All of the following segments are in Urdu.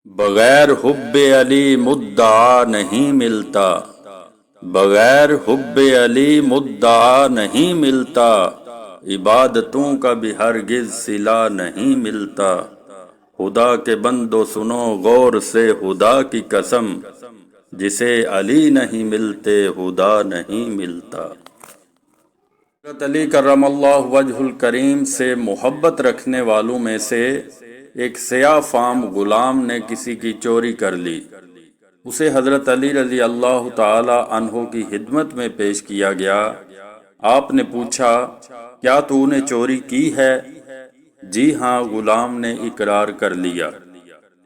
بغیر حب علی مدعا نہیں ملتا، بغیر حب علی مدعا نہیں ملتا، عبادتوں کا بھی ہرگز صلہ نہیں ملتا۔ خدا کے بندو سنو غور سے خدا کی قسم، جسے علی نہیں ملتے خدا نہیں ملتا۔ حضرت علی کرم اللہ وجہ الکریم سے محبت رکھنے والوں میں سے ایک سیاہ فام غلام نے کسی کی چوری کر لی۔ اسے حضرت علی رضی اللہ تعالی عنہ کی خدمت میں پیش کیا گیا۔ آپ نے پوچھا، کیا تو نے چوری کی ہے؟ جی ہاں، غلام نے اقرار کر لیا۔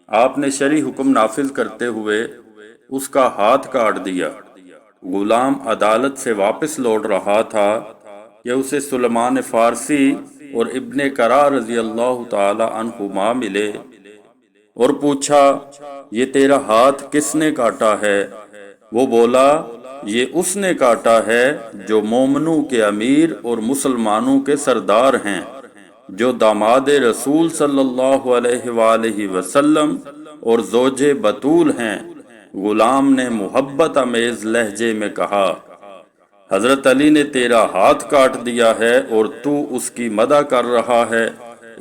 آپ نے شرعی حکم نافذ کرتے ہوئے اس کا ہاتھ کاٹ دیا۔ غلام عدالت سے واپس لوٹ رہا تھا کہ اسے سلمان فارسی اور ابن قرا رضی اللہ تعالی عنہما ملے اور پوچھا، یہ تیرا ہاتھ کس نے کاٹا ہے؟ وہ بولا، یہ اس نے کاٹا ہے جو مومنوں کے امیر اور مسلمانوں کے سردار ہیں، جو داماد رسول صلی اللہ علیہ وآلہ وسلم اور زوج بطول ہیں۔ غلام نے محبت آمیز لہجے میں کہا، حضرت علی نے تیرا ہاتھ کاٹ دیا ہے اور تو اس کی مدح کر رہا ہے۔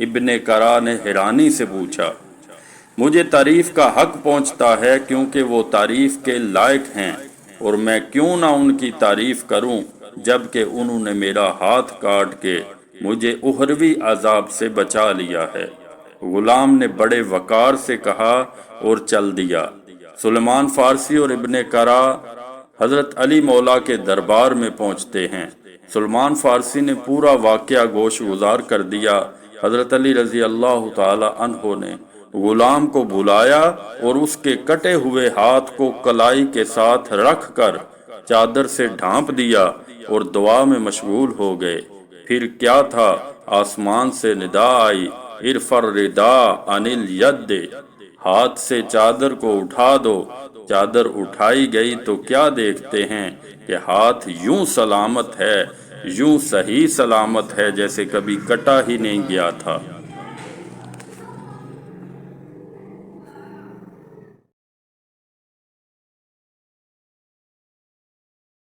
ابن قرا نے حیرانی سے پوچھا، مجھے تعریف کا حق پہنچتا ہے کیونکہ وہ تعریف کے لائق ہیں، اور میں کیوں نہ ان کی تعریف کروں جبکہ انہوں نے میرا ہاتھ کاٹ کے مجھے اخروی عذاب سے بچا لیا ہے۔ غلام نے بڑے وقار سے کہا اور چل دیا۔ سلمان فارسی اور ابن قرا حضرت علی مولا کے دربار میں پہنچتے ہیں۔ سلمان فارسی نے پورا واقعہ گوش گزار کر دیا۔ حضرت علی رضی اللہ تعالی عنہ نے غلام کو بلایا اور اس کے کٹے ہوئے ہاتھ کو کلائی کے ساتھ رکھ کر چادر سے ڈھانپ دیا اور دعا میں مشغول ہو گئے۔ پھر کیا تھا، آسمان سے ندا آئی، ارفع الرداء عن الید، ہاتھ سے چادر کو اٹھا دو۔ چادر اٹھائی گئی تو کیا دیکھتے ہیں کہ ہاتھ یوں سلامت ہے، یوں صحیح سلامت ہے جیسے کبھی کٹا ہی نہیں گیا تھا۔